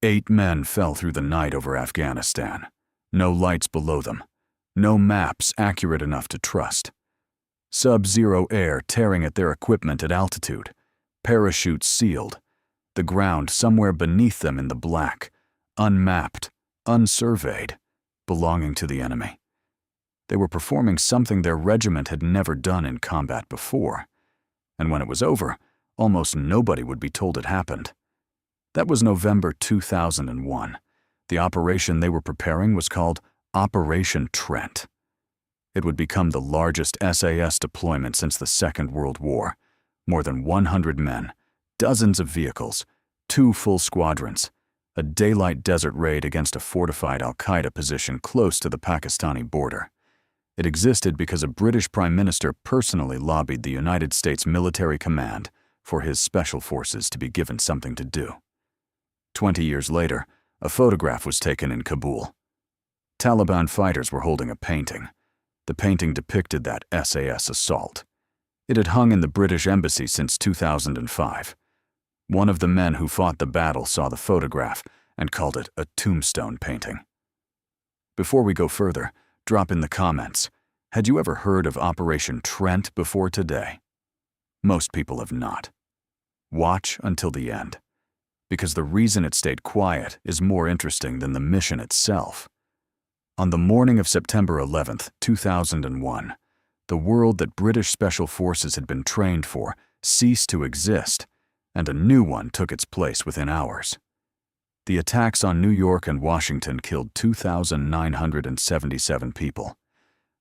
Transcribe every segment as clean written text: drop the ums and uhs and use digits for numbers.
8 men fell through the night over Afghanistan. No lights below them. No maps accurate enough to trust. Sub-zero air tearing at their equipment at altitude. Parachutes sealed. The ground somewhere beneath them in the black. Unmapped, unsurveyed, belonging to the enemy. They were performing something their regiment had never done in combat before. And when it was over, almost nobody would be told it happened. That was November 2001. The operation they were preparing was called Operation Trent. It would become the largest SAS deployment since the Second World War. More than 100 men, dozens of vehicles, 2 full squadrons, a daylight desert raid against a fortified al-Qaeda position close to the Pakistani border. It existed because a British Prime Minister personally lobbied the United States Military Command for his special forces to be given something to do. 20 years later, a photograph was taken in Kabul. Taliban fighters were holding a painting. The painting depicted that SAS assault. It had hung in the British Embassy since 2005. One of the men who fought the battle saw the photograph and called it a tombstone painting. Before we go further, drop in the comments, had you ever heard of Operation Trent before today? Most people have not. Watch until the end, because the reason it stayed quiet is more interesting than the mission itself. On the morning of September 11th, 2001, the world that British Special Forces had been trained for ceased to exist, and a new one took its place within hours. The attacks on New York and Washington killed 2,977 people.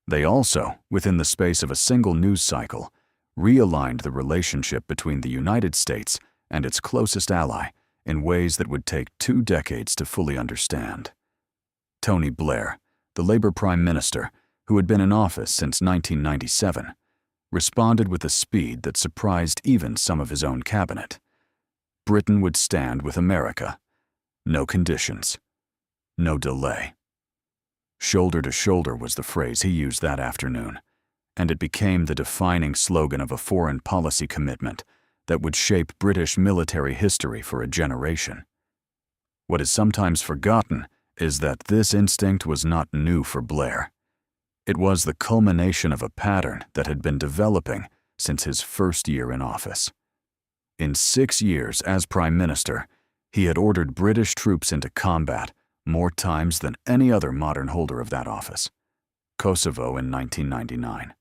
They also, within the space of a single news cycle, realigned the relationship between the United States and its closest ally in ways that would take 2 decades to fully understand. Tony Blair, the Labour Prime Minister, who had been in office since 1997, responded with a speed that surprised even some of his own cabinet. Britain would stand with America. No conditions. No delay. Shoulder to shoulder was the phrase he used that afternoon, and it became the defining slogan of a foreign policy commitment that would shape British military history for a generation. What is sometimes forgotten is that this instinct was not new for Blair. It was the culmination of a pattern that had been developing since his first year in office. In 6 years as Prime Minister, he had ordered British troops into combat more times than any other modern holder of that office. Kosovo in 1999,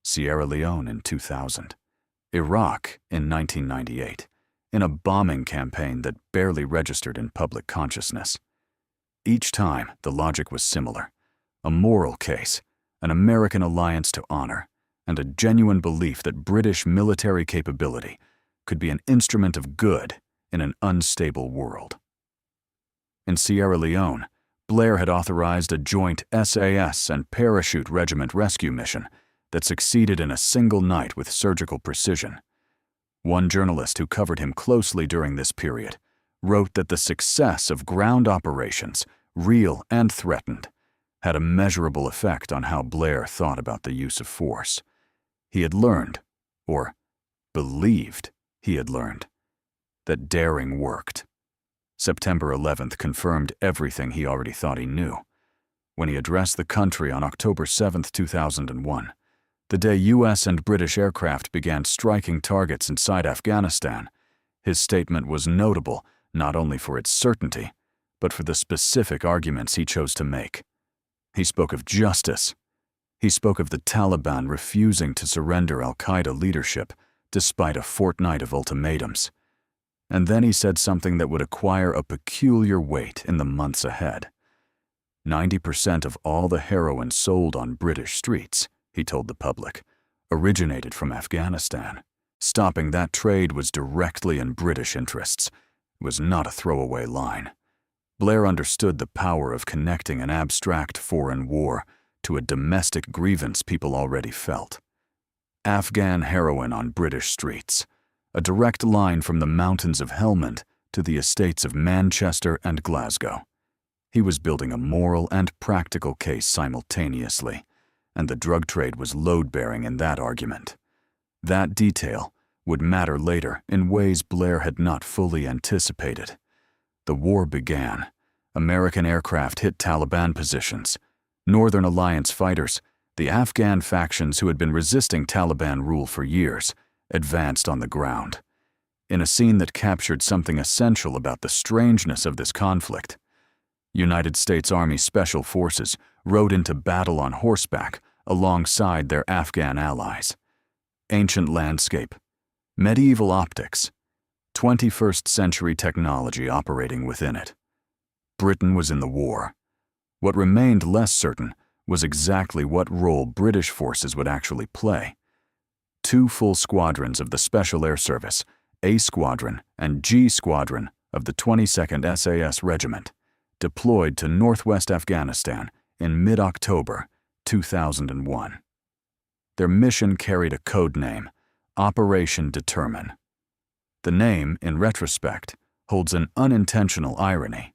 Sierra Leone in 2000, Iraq in 1998, in a bombing campaign that barely registered in public consciousness. Each time, the logic was similar: a moral case, an American alliance to honor, and a genuine belief that British military capability could be an instrument of good in an unstable world. In Sierra Leone, Blair had authorized a joint SAS and parachute regiment rescue mission that succeeded in a single night with surgical precision. One journalist who covered him closely during this period wrote that the success of ground operations, real and threatened, had a measurable effect on how Blair thought about the use of force. He had learned, or believed he had learned, that daring worked. September 11th confirmed everything he already thought he knew. When he addressed the country on October 7, 2001, the day U.S. and British aircraft began striking targets inside Afghanistan, his statement was notable not only for its certainty, but for the specific arguments he chose to make. He spoke of justice. He spoke of the Taliban refusing to surrender al-Qaeda leadership despite a fortnight of ultimatums. And then he said something that would acquire a peculiar weight in the months ahead. 90% of all the heroin sold on British streets, he told the public, originated from Afghanistan. Stopping that trade was directly in British interests. It was not a throwaway line. Blair understood the power of connecting an abstract foreign war to a domestic grievance people already felt. Afghan heroin on British streets, a direct line from the mountains of Helmand to the estates of Manchester and Glasgow. He was building a moral and practical case simultaneously, and the drug trade was load-bearing in that argument. That detail would matter later in ways Blair had not fully anticipated. The war began. American aircraft hit Taliban positions. Northern Alliance fighters, the Afghan factions who had been resisting Taliban rule for years, advanced on the ground. In a scene that captured something essential about the strangeness of this conflict, United States Army Special Forces rode into battle on horseback alongside their Afghan allies. Ancient landscape, medieval optics, 21st century technology operating within it. Britain was in the war. What remained less certain was exactly what role British forces would actually play. 2 full squadrons of the Special Air Service, A Squadron and G Squadron of the 22nd SAS Regiment, deployed to northwest Afghanistan in mid-October 2001. Their mission carried a code name, Operation Determine. The name, in retrospect, holds an unintentional irony.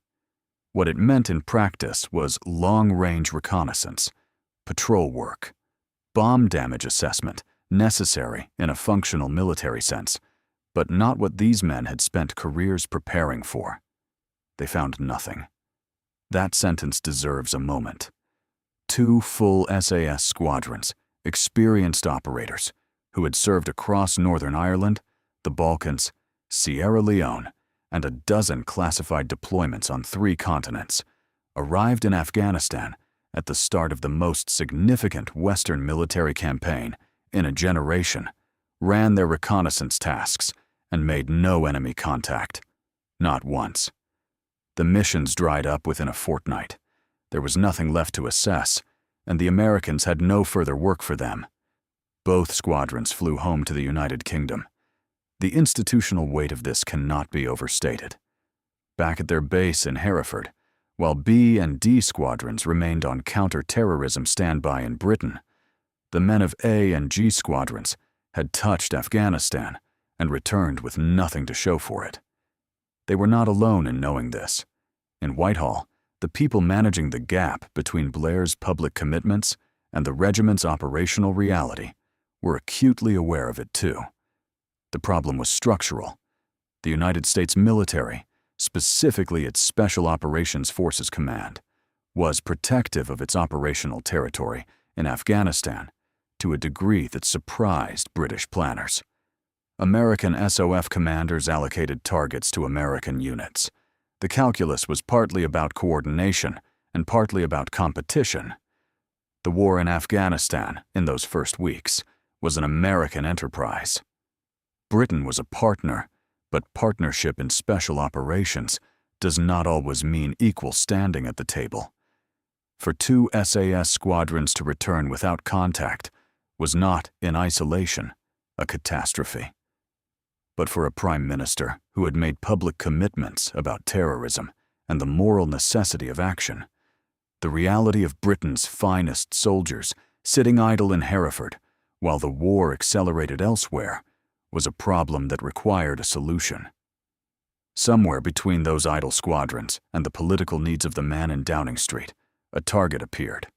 What it meant in practice was long-range reconnaissance, patrol work, bomb damage assessment, necessary in a functional military sense, but not what these men had spent careers preparing for. They found nothing. That sentence deserves a moment. 2 full SAS squadrons, experienced operators, who had served across Northern Ireland, the Balkans, Sierra Leone, and a dozen classified deployments on 3 continents, arrived in Afghanistan at the start of the most significant Western military campaign in a generation, ran their reconnaissance tasks, and made no enemy contact. Not once. The missions dried up within a fortnight. There was nothing left to assess, and the Americans had no further work for them. Both squadrons flew home to the United Kingdom. The institutional weight of this cannot be overstated. Back at their base in Hereford, while B and D squadrons remained on counter-terrorism standby in Britain, the men of A and G squadrons had touched Afghanistan and returned with nothing to show for it. They were not alone in knowing this. In Whitehall, the people managing the gap between Blair's public commitments and the regiment's operational reality were acutely aware of it too. The problem was structural. The United States military, specifically its Special Operations Forces Command, was protective of its operational territory in Afghanistan to a degree that surprised British planners. American SOF commanders allocated targets to American units. The calculus was partly about coordination and partly about competition. The war in Afghanistan, in those first weeks, was an American enterprise. Britain was a partner, but partnership in special operations does not always mean equal standing at the table. For 2 SAS squadrons to return without contact was not, in isolation, a catastrophe. But for a prime minister who had made public commitments about terrorism and the moral necessity of action, the reality of Britain's finest soldiers sitting idle in Hereford while the war accelerated elsewhere was a problem that required a solution. Somewhere between those idle squadrons and the political needs of the man in Downing Street, a target appeared.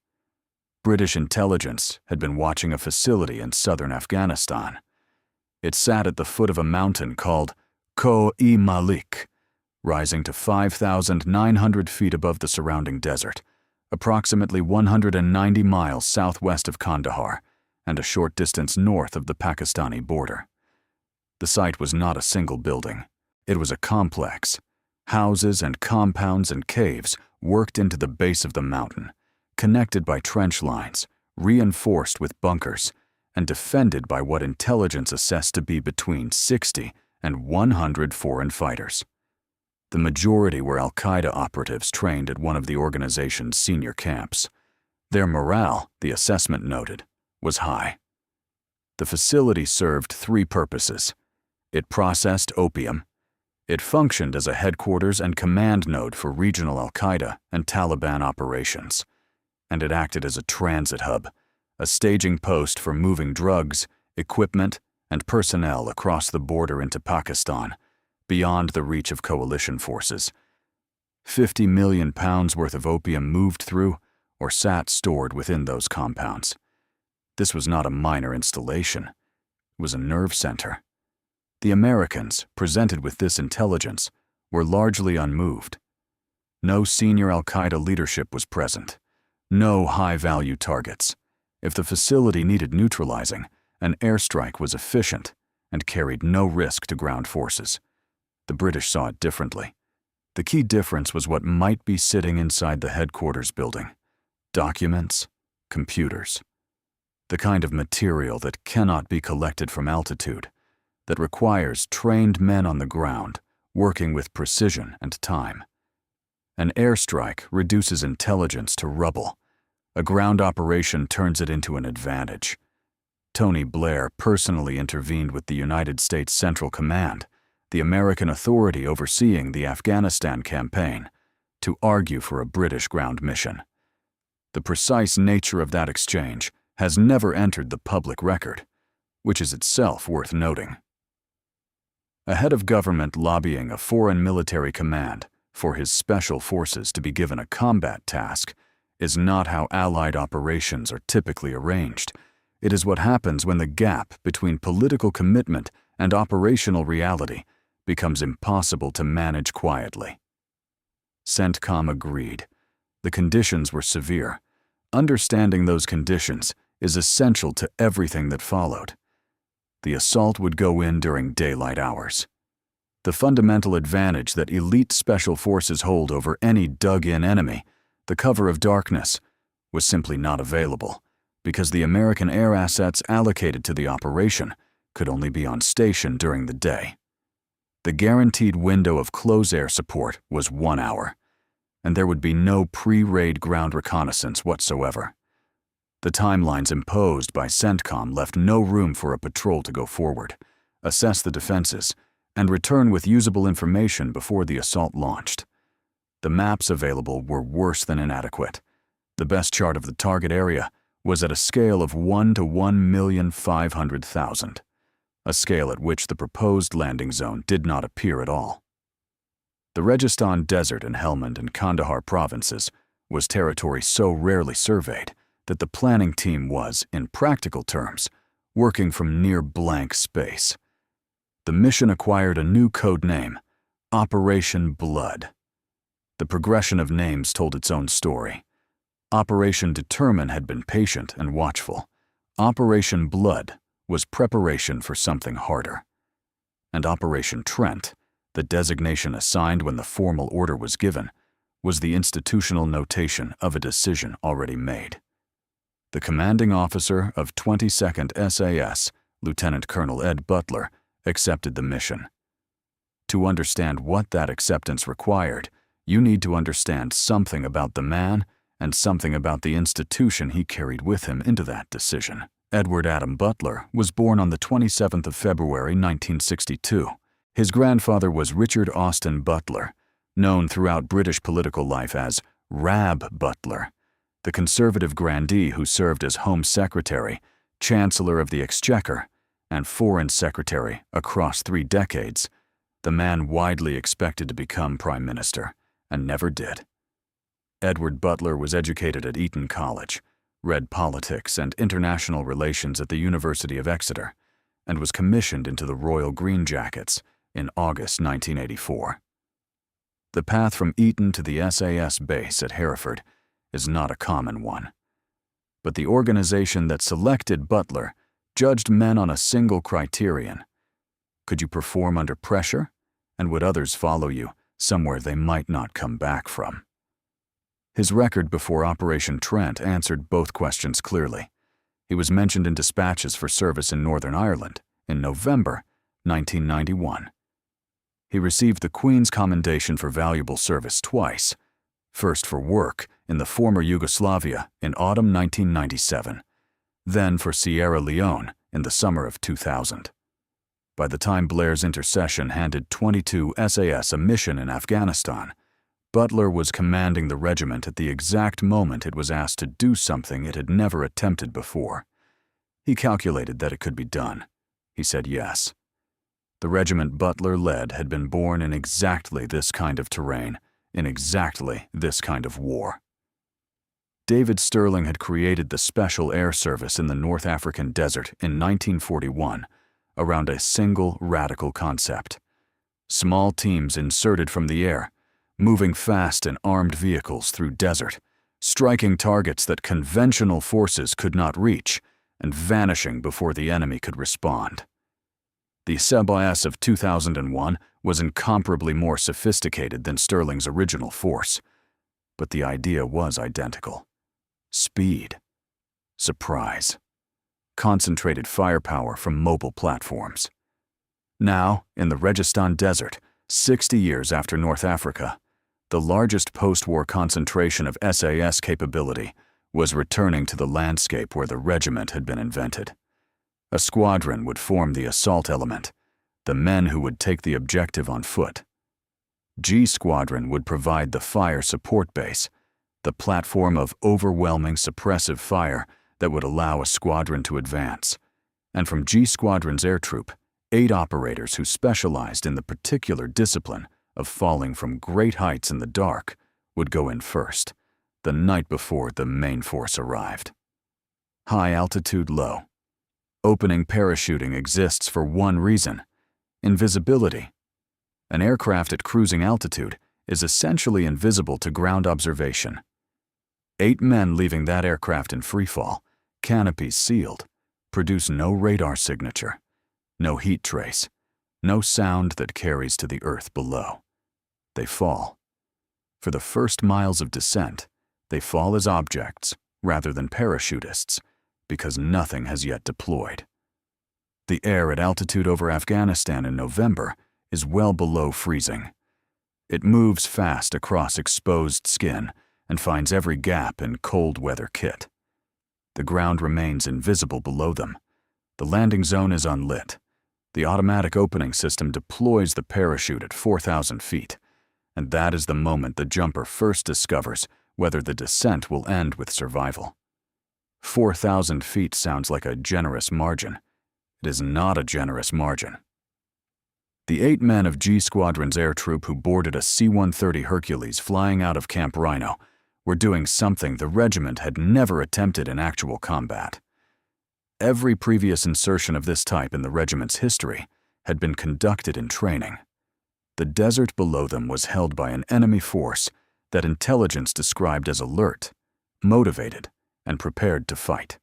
British intelligence had been watching a facility in southern Afghanistan. It sat at the foot of a mountain called Ko-e-Malik, rising to 5,900 feet above the surrounding desert, approximately 190 miles southwest of Kandahar and a short distance north of the Pakistani border. The site was not a single building. It was a complex. Houses and compounds and caves worked into the base of the mountain, connected by trench lines, reinforced with bunkers, and defended by what intelligence assessed to be between 60 and 100 foreign fighters. The majority were al-Qaeda operatives trained at one of the organization's senior camps. Their morale, the assessment noted, was high. The facility served 3 purposes. It processed opium. It functioned as a headquarters and command node for regional al-Qaeda and Taliban operations. And it acted as a transit hub, a staging post for moving drugs, equipment, and personnel across the border into Pakistan, beyond the reach of coalition forces. 50 million pounds worth of opium moved through or sat stored within those compounds. This was not a minor installation. It was a nerve center. The Americans, presented with this intelligence, were largely unmoved. No senior al-Qaeda leadership was present. No high-value targets. If the facility needed neutralizing, an airstrike was efficient and carried no risk to ground forces. The British saw it differently. The key difference was what might be sitting inside the headquarters building. Documents, computers. The kind of material that cannot be collected from altitude, that requires trained men on the ground, working with precision and time. An airstrike reduces intelligence to rubble. A ground operation turns it into an advantage. Tony Blair personally intervened with the United States Central Command, the American authority overseeing the Afghanistan campaign, to argue for a British ground mission. The precise nature of that exchange has never entered the public record, which is itself worth noting. A head of government lobbying a foreign military command for his special forces to be given a combat task is not how Allied operations are typically arranged. It is what happens when the gap between political commitment and operational reality becomes impossible to manage quietly. CENTCOM agreed. The conditions were severe. Understanding those conditions is essential to everything that followed. The assault would go in during daylight hours. The fundamental advantage that elite special forces hold over any dug-in enemy, the cover of darkness, was simply not available, because the American air assets allocated to the operation could only be on station during the day. The guaranteed window of close air support was 1 hour, and there would be no pre-raid ground reconnaissance whatsoever. The timelines imposed by CENTCOM left no room for a patrol to go forward, assess the defenses, and return with usable information before the assault launched. The maps available were worse than inadequate. The best chart of the target area was at a scale of 1 to 1,500,000, a scale at which the proposed landing zone did not appear at all. The Registan Desert in Helmand and Kandahar provinces was territory so rarely surveyed that the planning team was, in practical terms, working from near blank space. The mission acquired a new code name, Operation Blood. The progression of names told its own story. Operation Determine had been patient and watchful. Operation Blood was preparation for something harder. And Operation Trent, the designation assigned when the formal order was given, was the institutional notation of a decision already made. The commanding officer of 22nd SAS, Lieutenant Colonel Ed Butler, accepted the mission. To understand what that acceptance required, you need to understand something about the man and something about the institution he carried with him into that decision. Edward Adam Butler was born on the 27th of February 1962. His grandfather was Richard Austin Butler, known throughout British political life as Rab Butler, the conservative grandee who served as Home Secretary, Chancellor of the Exchequer, and Foreign Secretary across 3 decades, the man widely expected to become Prime Minister, and never did. Edward Butler was educated at Eton College, read politics and international relations at the University of Exeter, and was commissioned into the Royal Green Jackets in August 1984. The path from Eton to the SAS base at Hereford is not a common one. But the organization that selected Butler judged men on a single criterion. Could you perform under pressure? And would others follow you somewhere they might not come back from? His record before Operation Trent answered both questions clearly. He was mentioned in dispatches for service in Northern Ireland in November 1991. He received the Queen's Commendation for Valuable Service twice, first for work in the former Yugoslavia in autumn 1997, then for Sierra Leone in the summer of 2000. By the time Blair's intercession handed 22 SAS a mission in Afghanistan, Butler was commanding the regiment at the exact moment it was asked to do something it had never attempted before. He calculated that it could be done. He said yes. The regiment Butler led had been born in exactly this kind of terrain, in exactly this kind of war. David Stirling had created the Special Air Service in the North African desert in 1941 around a single radical concept: Small teams inserted from the air, moving fast in armed vehicles through desert, striking targets that conventional forces could not reach and vanishing before the enemy could respond. The SAS of 2001 was incomparably more sophisticated than Sterling's original force, but the idea was identical. Speed, surprise, concentrated firepower from mobile platforms. Now, in the Registan Desert, 60 years after North Africa, the largest post-war concentration of SAS capability was returning to the landscape where the regiment had been invented. A squadron would form the assault element, the men who would take the objective on foot. G Squadron would provide the fire support base, the platform of overwhelming suppressive fire that would allow a squadron to advance. And from G Squadron's air troop, 8 operators who specialized in the particular discipline of falling from great heights in the dark would go in first, the night before the main force arrived. High altitude, low. Opening parachuting exists for one reason: invisibility. An aircraft at cruising altitude is essentially invisible to ground observation. 8 men leaving that aircraft in freefall, canopies sealed, produce no radar signature, no heat trace, no sound that carries to the earth below. They fall. For the first miles of descent, they fall as objects rather than parachutists, because nothing has yet deployed. The air at altitude over Afghanistan in November is well below freezing. It moves fast across exposed skin and finds every gap in cold weather kit. The ground remains invisible below them. The landing zone is unlit. The automatic opening system deploys the parachute at 4,000 feet, and that is the moment the jumper first discovers whether the descent will end with survival. 4,000 feet sounds like a generous margin. It is not a generous margin. The 8 men of G Squadron's air troop who boarded a C-130 Hercules flying out of Camp Rhino were doing something the regiment had never attempted in actual combat. Every previous insertion of this type in the regiment's history had been conducted in training. The desert below them was held by an enemy force that intelligence described as alert, motivated, and prepared to fight.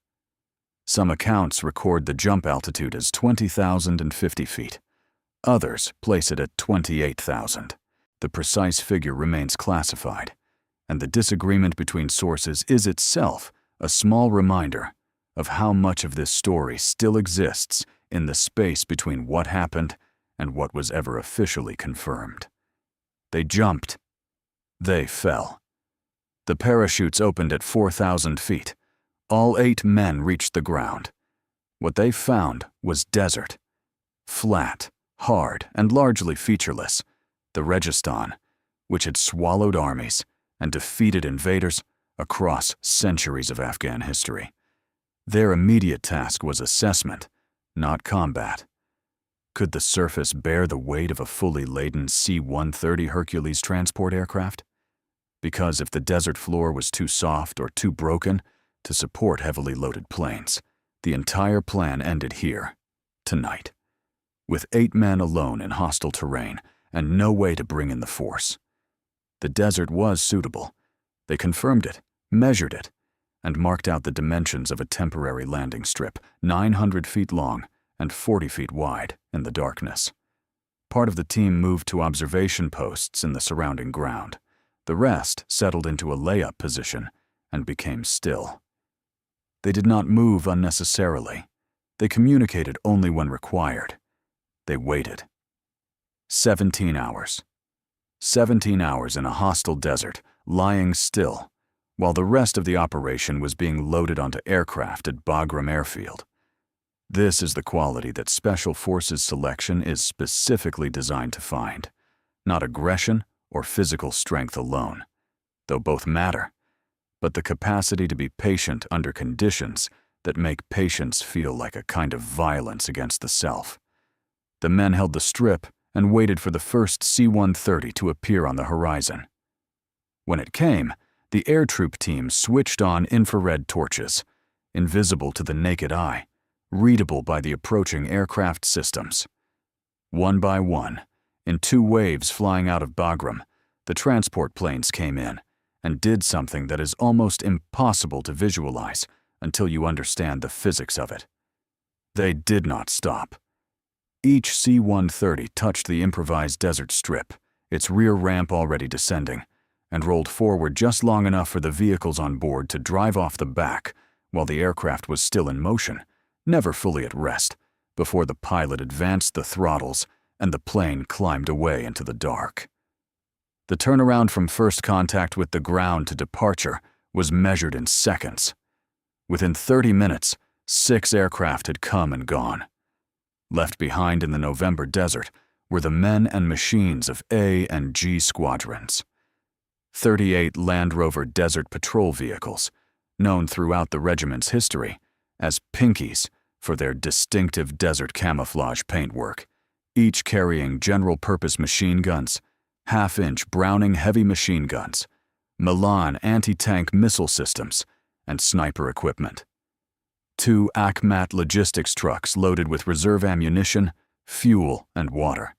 Some accounts record the jump altitude as 20,050 feet. Others place it at 28,000. The precise figure remains classified, and the disagreement between sources is itself a small reminder of how much of this story still exists in the space between what happened and what was ever officially confirmed. They jumped. They fell. The parachutes opened at 4,000 feet. All 8 men reached the ground. What they found was desert. Flat, hard, and largely featureless. The Registan, which had swallowed armies and defeated invaders across centuries of Afghan history. Their immediate task was assessment, not combat. Could the surface bear the weight of a fully laden C-130 Hercules transport aircraft? Because if the desert floor was too soft or too broken to support heavily loaded planes, the entire plan ended here, tonight, with 8 men alone in hostile terrain and no way to bring in the force. The desert was suitable. They confirmed it, measured it, and marked out the dimensions of a temporary landing strip, 900 feet long and 40 feet wide in the darkness. Part of the team moved to observation posts in the surrounding ground. The rest settled into a layup position and became still. They did not move unnecessarily. They communicated only when required. They waited. 17 hours. 17 hours in a hostile desert, lying still, while the rest of the operation was being loaded onto aircraft at Bagram Airfield. This is the quality that Special Forces selection is specifically designed to find, not aggression or physical strength alone, though both matter, but the capacity to be patient under conditions that make patience feel like a kind of violence against the self. The men held the strip and waited for the first C-130 to appear on the horizon. When it came, the air troop team switched on infrared torches, invisible to the naked eye, readable by the approaching aircraft systems. One by one, In 2 waves flying out of Bagram, the transport planes came in and did something that is almost impossible to visualize until you understand the physics of it. They did not stop. Each C-130 touched the improvised desert strip, its rear ramp already descending, and rolled forward just long enough for the vehicles on board to drive off the back while the aircraft was still in motion, never fully at rest, before the pilot advanced the throttles and the plane climbed away into the dark. The turnaround from first contact with the ground to departure was measured in seconds. Within 30 minutes, 6 aircraft had come and gone. Left behind in the November desert were the men and machines of A and G squadrons. 38 Land Rover Desert Patrol vehicles, known throughout the regiment's history as Pinkies for their distinctive desert camouflage paintwork, each carrying general-purpose machine guns, half-inch Browning heavy machine guns, Milan anti-tank missile systems, and sniper equipment. 2 unmapped logistics trucks loaded with reserve ammunition, fuel, and water,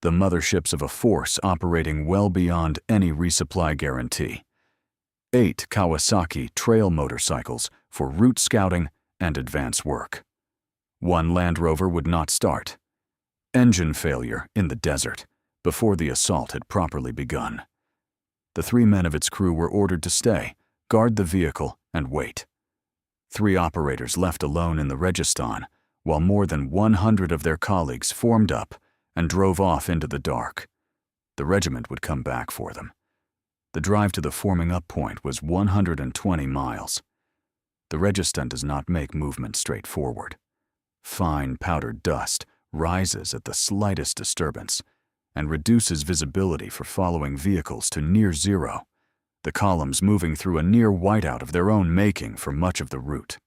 the motherships of a force operating well beyond any resupply guarantee. 8 Kawasaki trail motorcycles for route scouting and advance work. 1 Land Rover would not start. Engine failure in the desert before the assault had properly begun. The 3 men of its crew were ordered to stay, guard the vehicle, and wait. 3 operators left alone in the Registan, while more than 100 of their colleagues formed up and drove off into the dark. The regiment would come back for them. The drive to the forming up point was 120 miles. The Registan does not make movement straightforward. Fine powdered dust rises at the slightest disturbance and reduces visibility for following vehicles to near zero, the columns moving through a near whiteout of their own making for much of the route.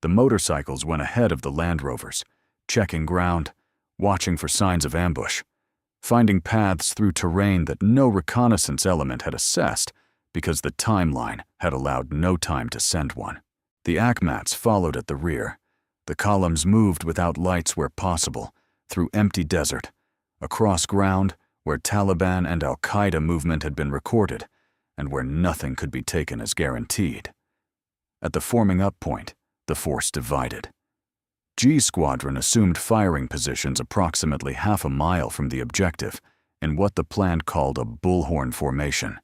The motorcycles went ahead of the Land Rovers, checking ground, watching for signs of ambush, finding paths through terrain that no reconnaissance element had assessed because the timeline had allowed no time to send one. The ACMATs followed at the rear. The columns moved without lights where possible, through empty desert, across ground where Taliban and al-Qaeda movement had been recorded, and where nothing could be taken as guaranteed. At the forming up point, the force divided. G Squadron assumed firing positions approximately half a mile from the objective in what the plan called a bullhorn formation,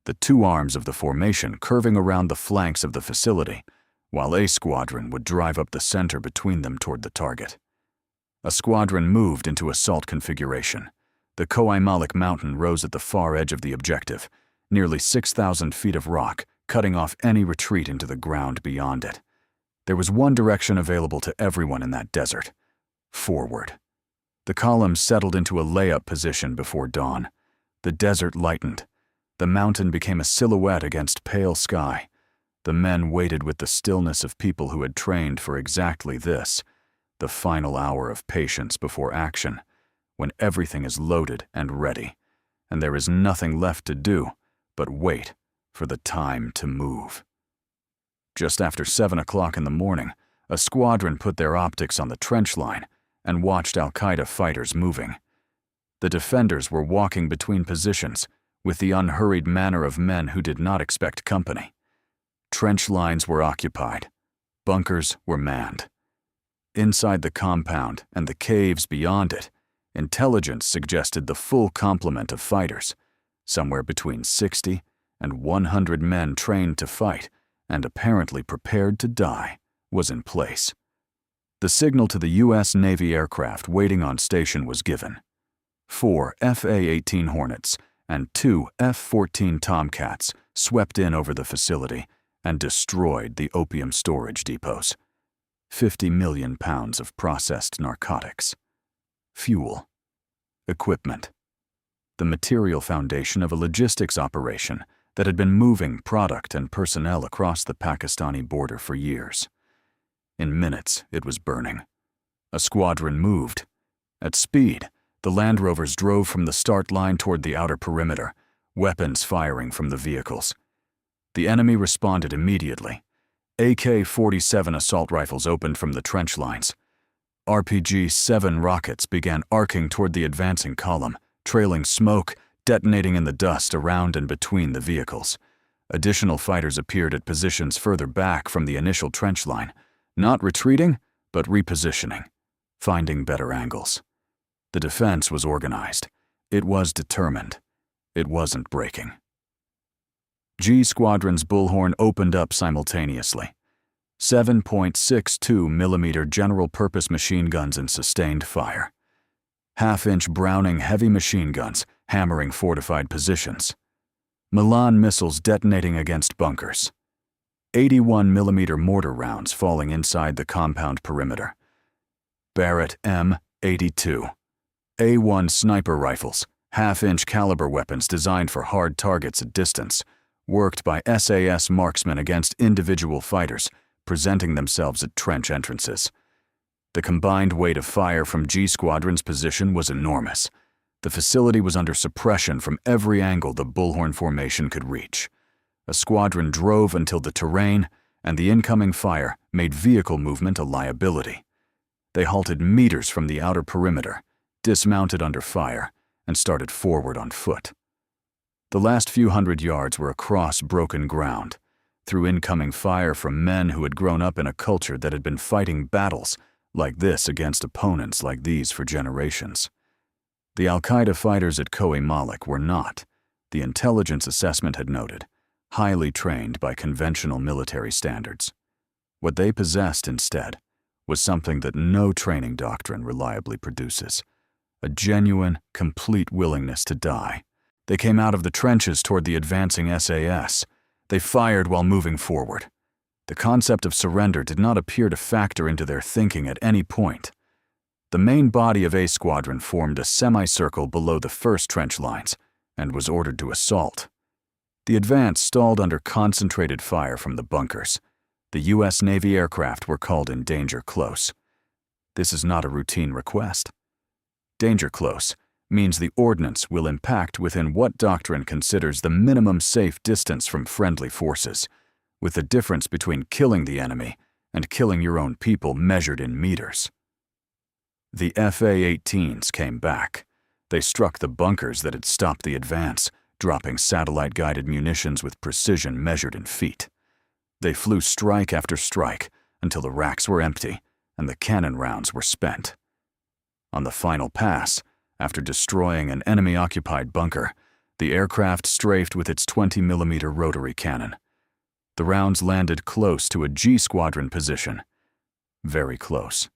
the 2 arms of the formation curving around the flanks of the facility, while A Squadron would drive up the center between them toward the target. A squadron moved into assault configuration. The Khoi Malik Mountain rose at the far edge of the objective, nearly 6,000 feet of rock, cutting off any retreat into the ground beyond it. There was one direction available to everyone in that desert: forward. The columns settled into a layup position before dawn. The desert lightened. The mountain became a silhouette against pale sky. The men waited with the stillness of people who had trained for exactly this, the final hour of patience before action, when everything is loaded and ready, and there is nothing left to do but wait for the time to move. Just after 7 o'clock in the morning, a squadron put their optics on the trench line and watched al-Qaeda fighters moving. The defenders were walking between positions with the unhurried manner of men who did not expect company. Trench lines were occupied. Bunkers were manned. Inside the compound and the caves beyond it, intelligence suggested the full complement of fighters, somewhere between 60 and 100 men trained to fight and apparently prepared to die, was in place. The signal to the U.S. Navy aircraft waiting on station was given. 4 FA-18 Hornets and 2 F-14 Tomcats swept in over the facility and destroyed the opium storage depots. 50 million pounds of processed narcotics. Fuel. Equipment. The material foundation of a logistics operation that had been moving product and personnel across the Pakistani border for years. In minutes, it was burning. A squadron moved. At speed, the Land Rovers drove from the start line toward the outer perimeter, weapons firing from the vehicles. The enemy responded immediately. AK-47 assault rifles opened from the trench lines. RPG-7 rockets began arcing toward the advancing column, trailing smoke, detonating in the dust around and between the vehicles. Additional fighters appeared at positions further back from the initial trench line, not retreating, but repositioning, finding better angles. The defense was organized. It was determined. It wasn't breaking. G Squadron's bullhorn opened up simultaneously. 7.62mm general-purpose machine guns in sustained fire. Half-inch Browning heavy machine guns hammering fortified positions. Milan missiles detonating against bunkers. 81mm mortar rounds falling inside the compound perimeter. Barrett M82. A1 sniper rifles, half-inch caliber weapons designed for hard targets at distance, worked by SAS marksmen against individual fighters, presenting themselves at trench entrances. The combined weight of fire from G Squadron's position was enormous. The facility was under suppression from every angle the bullhorn formation could reach. A squadron drove until the terrain and the incoming fire made vehicle movement a liability. They halted meters from the outer perimeter, dismounted under fire, and started forward on foot. The last few hundred yards were across broken ground, through incoming fire from men who had grown up in a culture that had been fighting battles like this against opponents like these for generations. The al-Qaeda fighters at Khoe Malik were not, the intelligence assessment had noted, highly trained by conventional military standards. What they possessed instead was something that no training doctrine reliably produces: a genuine, complete willingness to die. They came out of the trenches toward the advancing SAS. They fired while moving forward. The concept of surrender did not appear to factor into their thinking at any point. The main body of A Squadron formed a semicircle below the first trench lines and was ordered to assault. The advance stalled under concentrated fire from the bunkers. The U.S. Navy aircraft were called in danger close. This is not a routine request. Danger close means the ordnance will impact within what doctrine considers the minimum safe distance from friendly forces, with the difference between killing the enemy and killing your own people measured in meters. The FA-18s came back. They struck the bunkers that had stopped the advance, dropping satellite-guided munitions with precision measured in feet. They flew strike after strike until the racks were empty and the cannon rounds were spent. On the final pass, after destroying an enemy-occupied bunker, the aircraft strafed with its 20mm rotary cannon. The rounds landed close to a G Squadron position. Very close.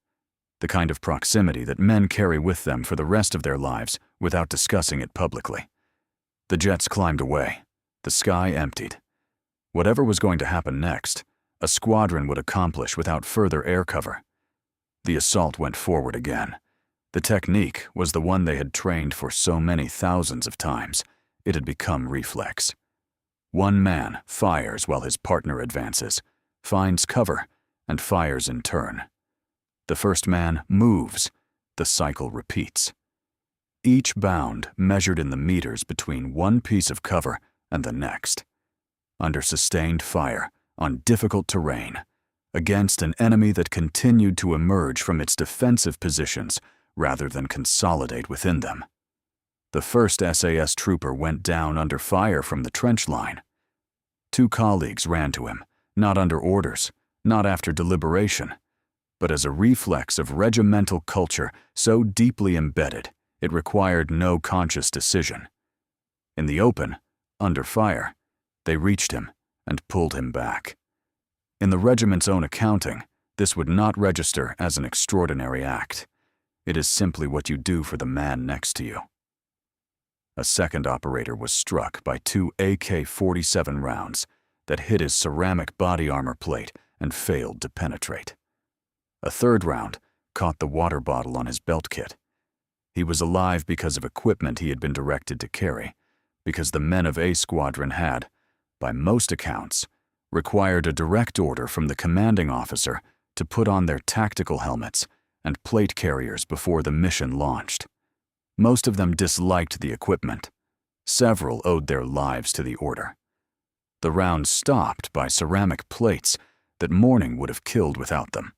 The kind of proximity that men carry with them for the rest of their lives without discussing it publicly. The jets climbed away. The sky emptied. Whatever was going to happen next, a squadron would accomplish without further air cover. The assault went forward again. The technique was the one they had trained for so many thousands of times. It had become reflex. One man fires while his partner advances, finds cover, and fires in turn. The first man moves. The cycle repeats. Each bound measured in the meters between one piece of cover and the next. Under sustained fire, on difficult terrain, against an enemy that continued to emerge from its defensive positions rather than consolidate within them. The first SAS trooper went down under fire from the trench line. Two colleagues ran to him, not under orders, not after deliberation, but as a reflex of regimental culture so deeply embedded it required no conscious decision. In the open, under fire, they reached him and pulled him back. In the regiment's own accounting, this would not register as an extraordinary act. It is simply what you do for the man next to you. A second operator was struck by two AK-47 rounds that hit his ceramic body armor plate and failed to penetrate. A third round caught the water bottle on his belt kit. He was alive because of equipment he had been directed to carry, because the men of A Squadron had, by most accounts, required a direct order from the commanding officer to put on their tactical helmets and plate carriers before the mission launched. Most of them disliked the equipment. Several owed their lives to the order. The rounds stopped by ceramic plates that morning would have killed without them.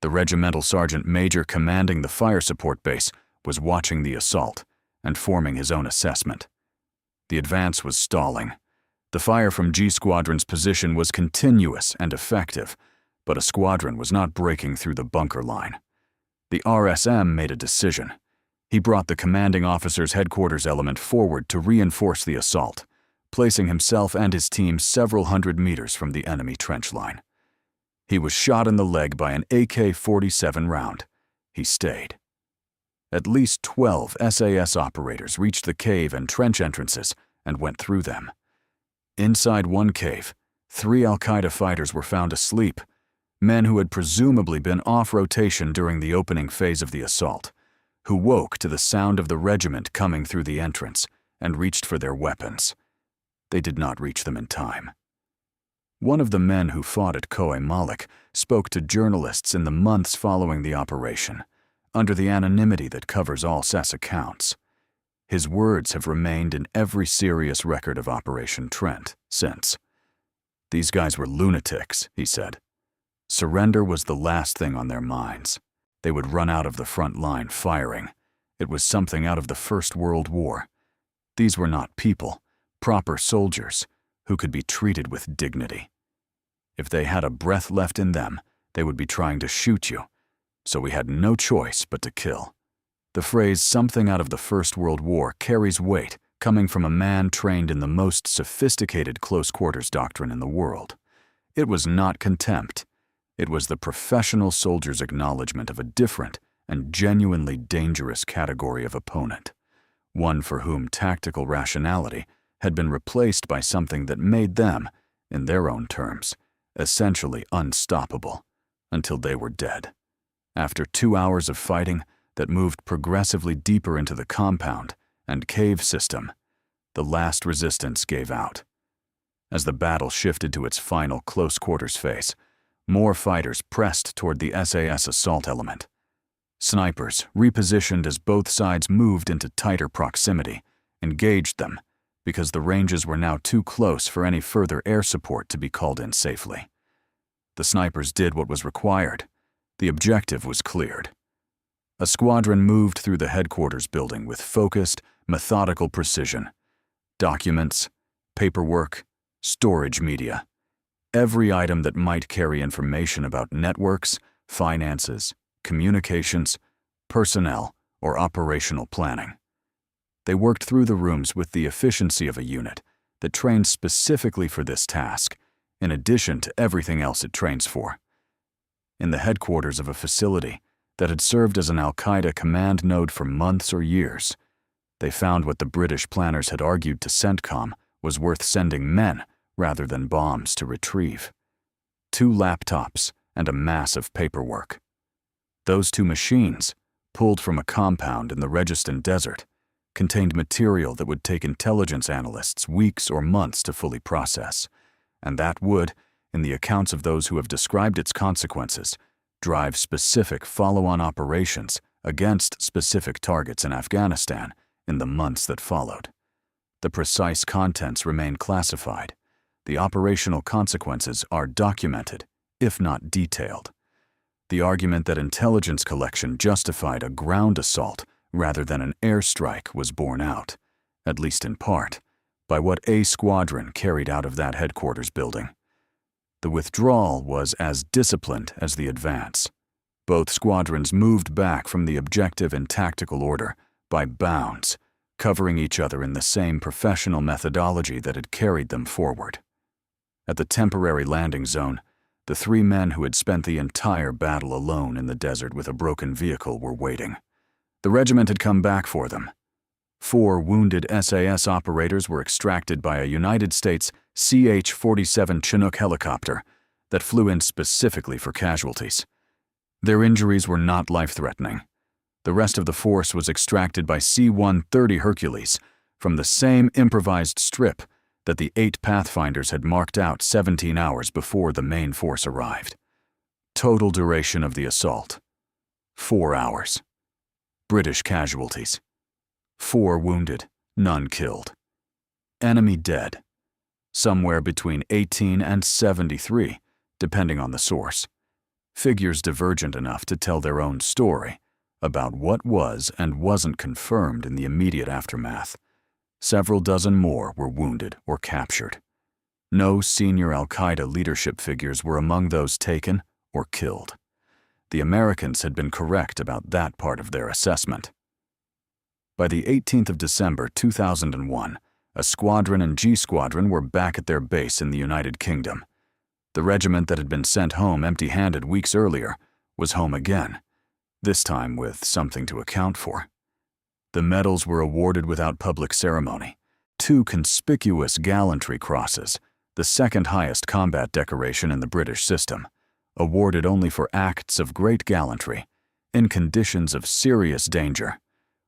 The regimental sergeant major commanding the fire support base was watching the assault and forming his own assessment. The advance was stalling. The fire from G Squadron's position was continuous and effective, but a squadron was not breaking through the bunker line. The RSM made a decision. He brought the commanding officer's headquarters element forward to reinforce the assault, placing himself and his team several hundred meters from the enemy trench line. He was shot in the leg by an AK-47 round. He stayed. At least 12 SAS operators reached the cave and trench entrances and went through them. Inside one cave, 3 al-Qaeda fighters were found asleep, men who had presumably been off rotation during the opening phase of the assault, who woke to the sound of the regiment coming through the entrance and reached for their weapons. They did not reach them in time. One of the men who fought at Khoi Malik spoke to journalists in the months following the operation, under the anonymity that covers all SAS accounts. His words have remained in every serious record of Operation Trent since. "These guys were lunatics," he said. Surrender was the last thing on their minds. They would run out of the front line firing. It was something out of the First World War. These were not people, proper soldiers, who could be treated with dignity. If they had a breath left in them, they would be trying to shoot you, so we had no choice but to kill. The phrase "something out of the First World War" carries weight, coming from a man trained in the most sophisticated close-quarters doctrine in the world. It was not contempt. It was the professional soldier's acknowledgement of a different and genuinely dangerous category of opponent, one for whom tactical rationality had been replaced by something that made them, in their own terms, essentially unstoppable, until they were dead. After 2 hours of fighting that moved progressively deeper into the compound and cave system, the last resistance gave out. As the battle shifted to its final close-quarters phase, more fighters pressed toward the SAS assault element. Snipers, repositioned as both sides moved into tighter proximity, engaged them because the ranges were now too close for any further air support to be called in safely. The snipers did what was required. The objective was cleared. A squadron moved through the headquarters building with focused, methodical precision. Documents, paperwork, storage media. Every item that might carry information about networks, finances, communications, personnel, or operational planning. They worked through the rooms with the efficiency of a unit that trained specifically for this task, in addition to everything else it trains for. In the headquarters of a facility that had served as an al-Qaeda command node for months or years, they found what the British planners had argued to CENTCOM was worth sending men rather than bombs to retrieve. 2 laptops and a mass of paperwork. Those 2 machines, pulled from a compound in the Registan Desert, contained material that would take intelligence analysts weeks or months to fully process, and that would, in the accounts of those who have described its consequences, drive specific follow-on operations against specific targets in Afghanistan in the months that followed. The precise contents remain classified. The operational consequences are documented, if not detailed. The argument that intelligence collection justified a ground assault rather than an airstrike was borne out, at least in part, by what A Squadron carried out of that headquarters building. The withdrawal was as disciplined as the advance. Both squadrons moved back from the objective in tactical order by bounds, covering each other in the same professional methodology that had carried them forward. At the temporary landing zone, the 3 men who had spent the entire battle alone in the desert with a broken vehicle were waiting. The regiment had come back for them. 4 wounded SAS operators were extracted by a United States CH-47 Chinook helicopter that flew in specifically for casualties. Their injuries were not life-threatening. The rest of the force was extracted by C-130 Hercules from the same improvised strip that the 8 Pathfinders had marked out 17 hours before the main force arrived. Total duration of the assault: 4 hours. British casualties: 4 wounded, none killed. Enemy dead: somewhere between 18 and 73, depending on the source. Figures divergent enough to tell their own story, about what was and wasn't confirmed in the immediate aftermath. Several dozen more were wounded or captured. No senior al-Qaeda leadership figures were among those taken or killed. The Americans had been correct about that part of their assessment. By the 18th of December 2001, a squadron and G Squadron were back at their base in the United Kingdom. The regiment that had been sent home empty-handed weeks earlier was home again, this time with something to account for. The medals were awarded without public ceremony. 2 conspicuous gallantry crosses, the second highest combat decoration in the British system, awarded only for acts of great gallantry, in conditions of serious danger,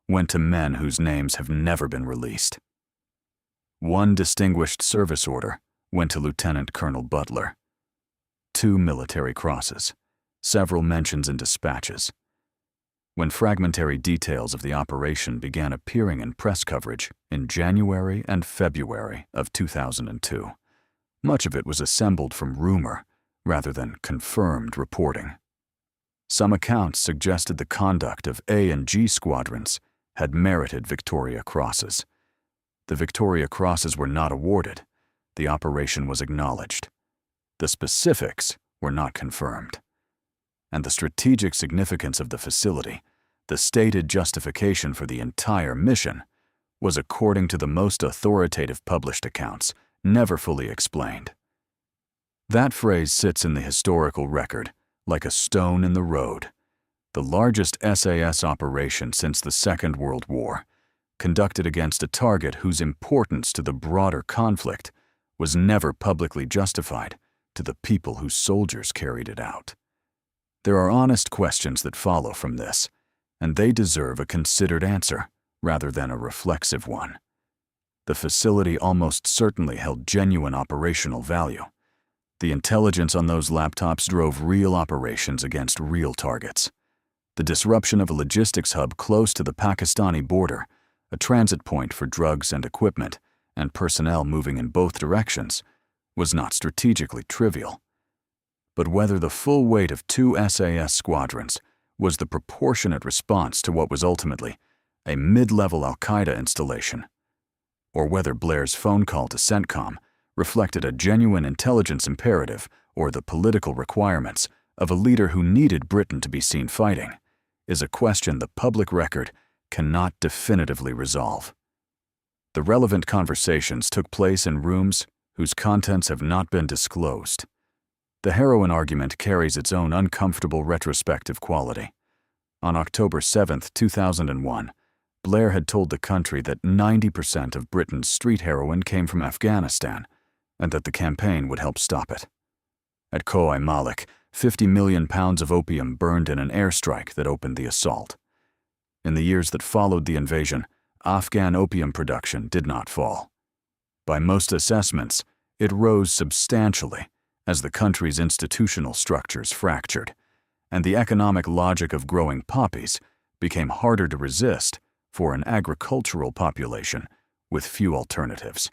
went to men whose names have never been released. 1 Distinguished Service Order went to Lieutenant Colonel Butler. 2 military crosses, several mentions in dispatches. When fragmentary details of the operation began appearing in press coverage in January and February of 2002, much of it was assembled from rumor rather than confirmed reporting. Some accounts suggested the conduct of A and G squadrons had merited Victoria Crosses. The Victoria Crosses were not awarded. The operation was acknowledged. The specifics were not confirmed. And the strategic significance of the facility, the stated justification for the entire mission, was, according to the most authoritative published accounts, never fully explained. That phrase sits in the historical record like a stone in the road. The largest SAS operation since the Second World War, conducted against a target whose importance to the broader conflict was never publicly justified to the people whose soldiers carried it out. There are honest questions that follow from this, and they deserve a considered answer rather than a reflexive one. The facility almost certainly held genuine operational value. The intelligence on those laptops drove real operations against real targets. The disruption of a logistics hub close to the Pakistani border, a transit point for drugs and equipment, and personnel moving in both directions, was not strategically trivial. But whether the full weight of 2 SAS squadrons was the proportionate response to what was ultimately a mid-level al-Qaeda installation, or whether Blair's phone call to CENTCOM reflected a genuine intelligence imperative or the political requirements of a leader who needed Britain to be seen fighting, is a question the public record cannot definitively resolve. The relevant conversations took place in rooms whose contents have not been disclosed. The heroin argument carries its own uncomfortable retrospective quality. On October 7, 2001, Blair had told the country that 90% of Britain's street heroin came from Afghanistan, and that the campaign would help stop it. At Khoi Malik, 50 million pounds of opium burned in an airstrike that opened the assault. In the years that followed the invasion, Afghan opium production did not fall. By most assessments, it rose substantially as the country's institutional structures fractured, and the economic logic of growing poppies became harder to resist for an agricultural population with few alternatives.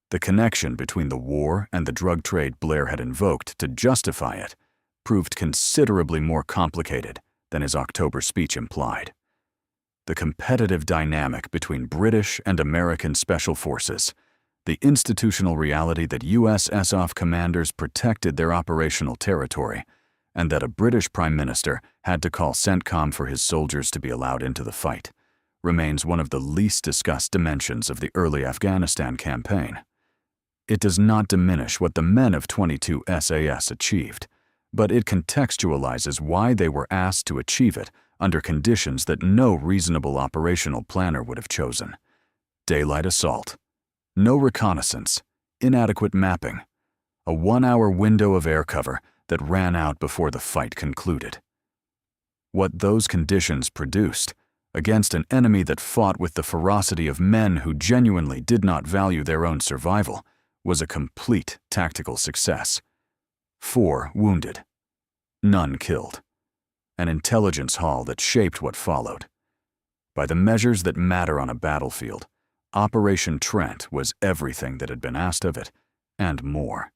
The connection between the war and the drug trade Blair had invoked to justify it proved considerably more complicated than his October speech implied. The competitive dynamic between British and American special forces, the institutional reality that U.S. SOF commanders protected their operational territory, and that a British Prime Minister had to call CENTCOM for his soldiers to be allowed into the fight, remains one of the least discussed dimensions of the early Afghanistan campaign. It does not diminish what the men of 22 SAS achieved, but it contextualizes why they were asked to achieve it under conditions that no reasonable operational planner would have chosen. Daylight assault, no reconnaissance, inadequate mapping, a 1-hour window of air cover that ran out before the fight concluded. What those conditions produced, against an enemy that fought with the ferocity of men who genuinely did not value their own survival, was a complete tactical success. 4 wounded, none killed. An intelligence haul that shaped what followed. By the measures that matter on a battlefield, Operation Trent was everything that had been asked of it, and more.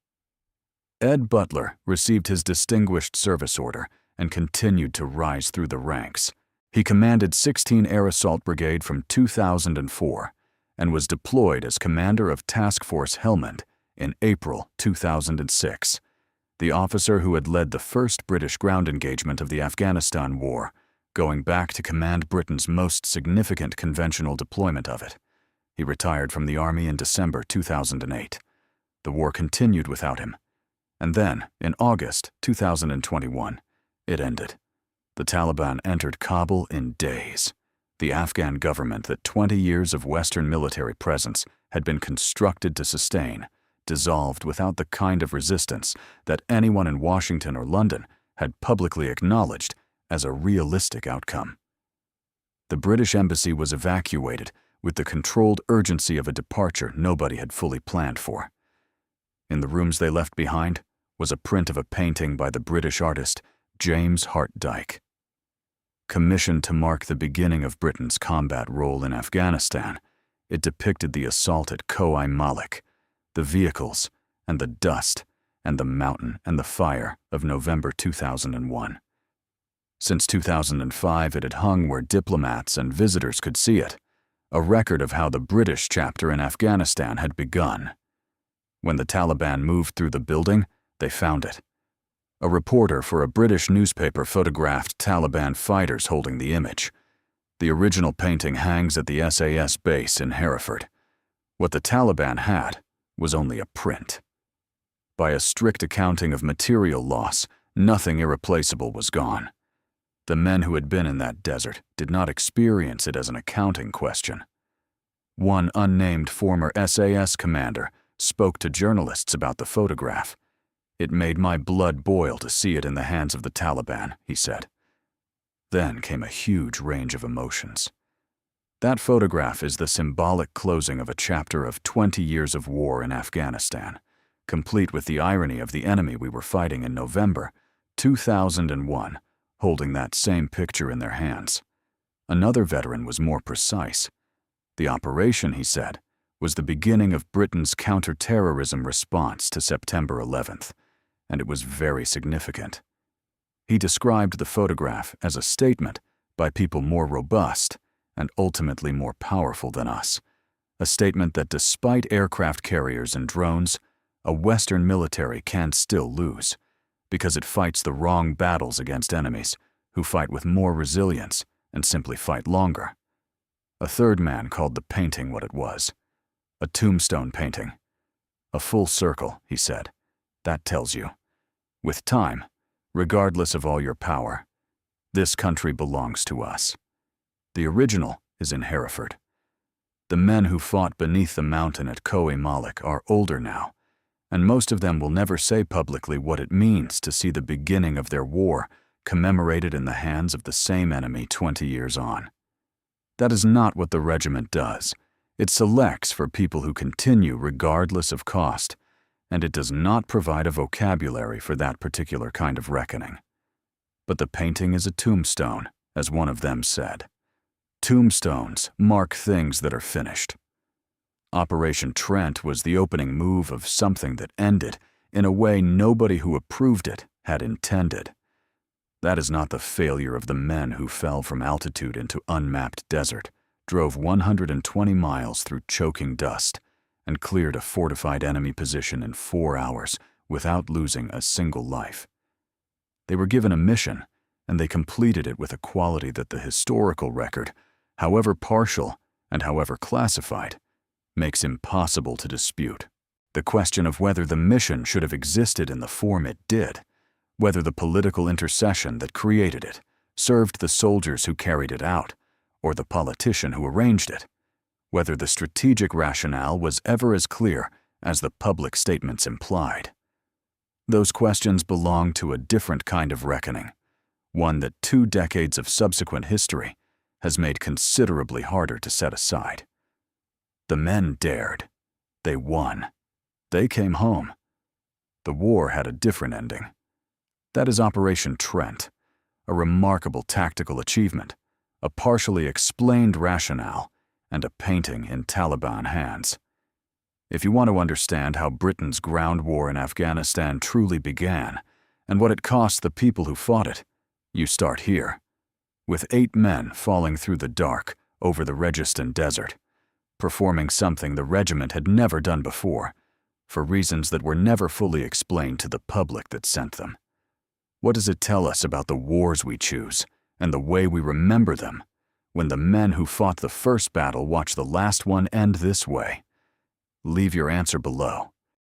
Ed Butler received his Distinguished Service Order and continued to rise through the ranks, He commanded 16 Air Assault Brigade from 2004 and was deployed as commander of Task Force Helmand in April 2006. The officer who had led the first British ground engagement of the Afghanistan War, going back to command Britain's most significant conventional deployment of it. He retired from the Army in December 2008. The war continued without him. And then, in August 2021, it ended. The Taliban entered Kabul in days. The Afghan government that 20 years of Western military presence had been constructed to sustain dissolved without the kind of resistance that anyone in Washington or London had publicly acknowledged as a realistic outcome. The British embassy was evacuated with the controlled urgency of a departure nobody had fully planned for. In the rooms they left behind was a print of a painting by the British artist James Hart Dyke. Commissioned to mark the beginning of Britain's combat role in Afghanistan, it depicted the assault at Khoai Malik, the vehicles and the dust and the mountain and the fire of November 2001. Since 2005, it had hung where diplomats and visitors could see it, a record of how the British chapter in Afghanistan had begun. When the Taliban moved through the building, they found it. A reporter for a British newspaper photographed Taliban fighters holding the image. The original painting hangs at the SAS base in Hereford. What the Taliban had was only a print. By a strict accounting of material loss, nothing irreplaceable was gone. The men who had been in that desert did not experience it as an accounting question. One unnamed former SAS commander spoke to journalists about the photograph. "It made my blood boil to see it in the hands of the Taliban," he said. Then came a huge range of emotions. That photograph is the symbolic closing of a chapter of 20 years of war in Afghanistan, complete with the irony of the enemy we were fighting in November 2001, holding that same picture in their hands. Another veteran was more precise. The operation, he said, was the beginning of Britain's counter-terrorism response to September 11th, and it was very significant. He described the photograph as a statement by people more robust and ultimately more powerful than us, a statement that despite aircraft carriers and drones, a Western military can still lose, because it fights the wrong battles against enemies who fight with more resilience and simply fight longer. A third man called the painting what it was: a tombstone painting. A full circle, he said. That tells you. With time, regardless of all your power, this country belongs to us. The original is in Hereford. The men who fought beneath the mountain at Khoai Malik are older now, and most of them will never say publicly what it means to see the beginning of their war commemorated in the hands of the same enemy 20 years on. That is not what the regiment does. It selects for people who continue regardless of cost, and it does not provide a vocabulary for that particular kind of reckoning. But the painting is a tombstone, as one of them said. Tombstones mark things that are finished. Operation Trent was the opening move of something that ended in a way nobody who approved it had intended. That is not the failure of the men who fell from altitude into unmapped desert, drove 120 miles through choking dust, and cleared a fortified enemy position in 4 hours without losing a single life. They were given a mission, and they completed it with a quality that the historical record, however partial and however classified, makes impossible to dispute. The question of whether the mission should have existed in the form it did, whether the political intercession that created it served the soldiers who carried it out, or the politician who arranged it, whether the strategic rationale was ever as clear as the public statements implied. Those questions belong to a different kind of reckoning, one that 2 decades of subsequent history has made considerably harder to set aside. The men dared. They won. They came home. The war had a different ending. That is Operation Trent, a remarkable tactical achievement, a partially explained rationale, and a painting in Taliban hands. If you want to understand how Britain's ground war in Afghanistan truly began, and what it cost the people who fought it, you start here, with 8 men falling through the dark over the Registan Desert, performing something the regiment had never done before, for reasons that were never fully explained to the public that sent them. What does it tell us about the wars we choose and the way we remember them when the men who fought the first battle watch the last one end this way? Leave your answer below.